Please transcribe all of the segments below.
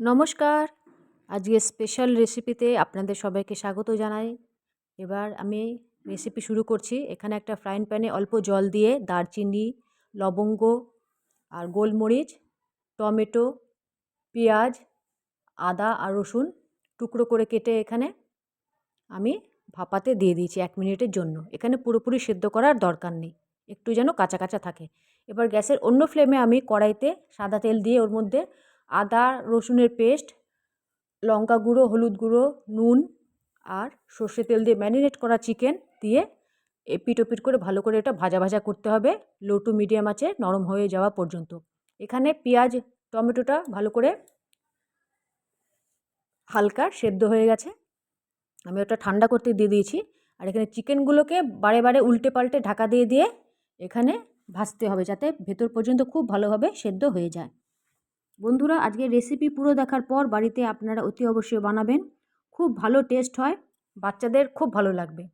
নমস্কার। আজকে স্পেশাল রেসিপিতে আপনাদের সবাইকে স্বাগত জানাই। এবার আমি রেসিপি শুরু করছি। এখানে একটা ফ্রাইং প্যানে অল্প জল দিয়ে দারচিনি, লবঙ্গ আর গোলমরিচ, টমেটো, পেঁয়াজ, আদা আর রসুন টুকরো করে কেটে এখানে আমি ভাপাতে দিয়ে দিয়েছি 1 মিনিটের জন্য। এখানে পুরোপুরি সেদ্ধ করার দরকার নেই, একটু যেন কাঁচা কাঁচা থাকে। এবার গ্যাসের অন্য ফ্লেমে আমি কড়াইতে সাদা তেল দিয়ে ওর মধ্যে আদা রসুনের পেস্ট, লঙ্কা গুঁড়ো, হলুদ গুঁড়ো, নুন আর সর্ষে তেল দিয়ে ম্যারিনেট করা চিকেন দিয়ে এপিট ওপিট করে ভালো করে এটা ভাজা ভাজা করতে হবে লো টু মিডিয়াম আঁচে নরম হয়ে যাওয়া পর্যন্ত। এখানে পেঁয়াজ টমেটোটা ভালো করে হালকা সেদ্ধ হয়ে গেছে, আমি ওটা ঠান্ডা করতে দিয়ে দিয়েছি। আর এখানে চিকেনগুলোকে বারে বারে উল্টে পাল্টে ঢাকা দিয়ে দিয়ে এখানে ভাজতে হবে যাতে ভেতর পর্যন্ত খুব ভালোভাবে সেদ্ধ হয়ে যায়। বন্ধুরা, আজকের রেসিপি পুরো দেখার পর বাড়িতে আপনারা অতি অবশ্যই বানাবেন, খুব ভালো টেস্ট হয়, বাচ্চাদের খুব ভালো লাগবে।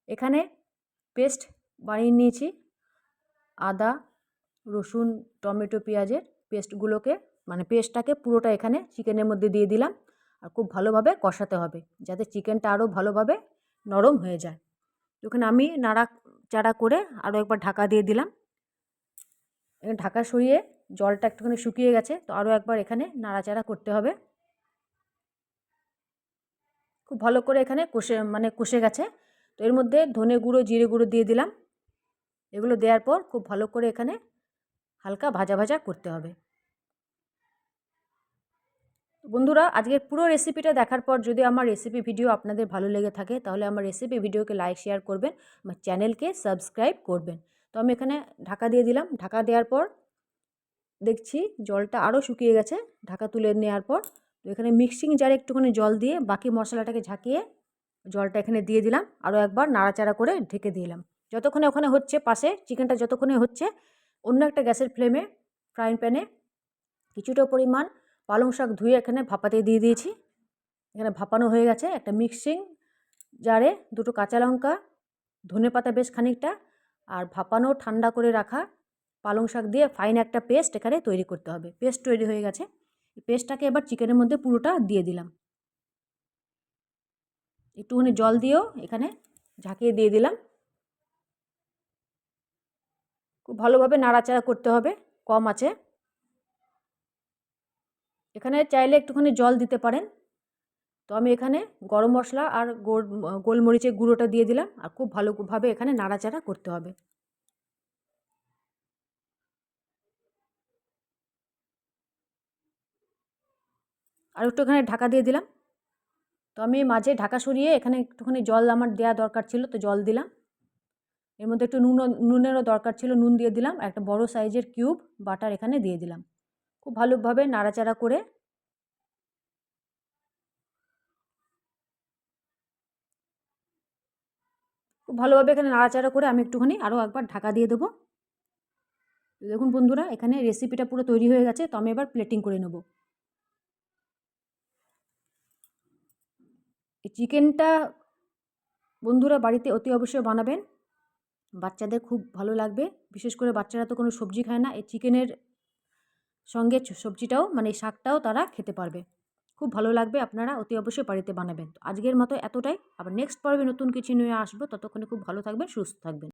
এখানে পেস্ট বানিয়ে নিয়েছি, আদা রসুন টমেটো পেঁয়াজের পেস্টগুলোকে পেস্টটাকে পুরোটা এখানে চিকেনের মধ্যে দিয়ে দিলাম। আর খুব ভালোভাবে কষাতে হবে যাতে চিকেনটা আরও ভালোভাবে নরম হয়ে যায়। ওখানে আমি নাড়াচাড়া করে আরও একবার ঢাকা দিয়ে দিলাম। এখানে ঢাকা সরিয়ে জলটা একটুখানি শুকিয়ে গেছে, তো আরও একবার এখানে নাড়াচাড়া করতে হবে। খুব ভালো করে এখানে কষে গেছে। তো এর মধ্যে ধনে গুঁড়ো জিরে গুঁড়ো দিয়ে দিলাম। এগুলো দেওয়ার পর খুব ভালো করে এখানে হালকা ভাজা ভাজা করতে হবে। বন্ধুরা, আজকের পুরো রেসিপিটা দেখার পর যদি আমার রেসিপি ভিডিও আপনাদের ভালো লেগে থাকে তাহলে আমার রেসিপি ভিডিওকে লাইক শেয়ার করবেন, আমার চ্যানেলকে সাবস্ক্রাইব করবেন। তো আমি এখানে ঢাকা দিয়ে দিলাম। ঢাকা দেওয়ার পর দেখছি জলটা আরও শুকিয়ে গেছে। ঢাকা তুলে নেওয়ার পর তো এখানে মিক্সিং জারে একটুখানি জল দিয়ে বাকি মশলাটাকে ঝাঁকিয়ে জলটা এখানে দিয়ে দিলাম। আরও একবার নাড়াচাড়া করে ঢেকে দিলাম যতক্ষণে ওখানে হচ্ছে, পাশে চিকেনটা যতক্ষণে হচ্ছে অন্য একটা গ্যাসের ফ্লেমে ফ্রাইং প্যানে কিছুটা পরিমাণ পালং শাক ধুয়ে এখানে ভাপাতে দিয়ে দিয়েছি। এখানে ভাপানো হয়ে গেছে। একটা মিক্সিং জারে দুটো কাঁচা লঙ্কা, ধনেপাতা বেশ খানিকটা আর ভাপানো ঠান্ডা করে রাখা পালং শাক দিয়ে ফাইন একটা পেস্ট এখানে তৈরি করতে হবে। পেস্ট তৈরি হয়ে গেছে। পেস্টটাকে এবার চিকেনের মধ্যে পুরোটা দিয়ে দিলাম। একটুখানি জল দিয়েও এখানে ঝাঁকিয়ে দিয়ে দিলাম। খুব ভালোভাবে নাড়াচাড়া করতে হবে কম আঁচে। এখানে চাইলে একটুখানি জল দিতে পারেন। তো আমি এখানে গরম মশলা আর গোলমরিচের গুঁড়োটা দিয়ে দিলাম। আর খুব ভালোভাবে এখানে নাড়াচাড়া করতে হবে। আর একটু এখানে ঢাকা দিয়ে দিলাম। তো আমি মাঝে ঢাকা সরিয়ে এখানে একটুখানি জল আমার দেওয়া দরকার ছিল, তো জল দিলাম। এর মধ্যে একটু নুনেরও দরকার ছিল, নুন দিয়ে দিলাম। একটা বড় সাইজের কিউব বাটার এখানে দিয়ে দিলাম। খুব ভালোভাবে নাড়াচাড়া করে এখানে নাড়াচাড়া করে আমি একটুখানি আরও একবার ঢাকা দিয়ে দেবো। দেখুন বন্ধুরা, এখানে রেসিপিটা পুরো তৈরি হয়ে গেছে। তো আমি এবার প্লেটিং করে নেব। এই চিকেনটা বন্ধুরা বাড়িতে অতি অবশ্যই বানাবেন, বাচ্চাদের খুব ভালো লাগবে। বিশেষ করে বাচ্চারা তো কোনো সবজি খায় না, এই চিকেনের সঙ্গে সবজিটাও এই শাকটাও তারা খেতে পারবে। খুব ভালো লাগবে, আপনারা অতি অবশ্যই বাড়িতে বানাবেন। তো আজকের মতো এতটাই। আবার নেক্সট পর্বে নতুন কিছু নিয়ে আসবো। ততক্ষণে খুব ভালো থাকবেন, সুস্থ থাকবেন।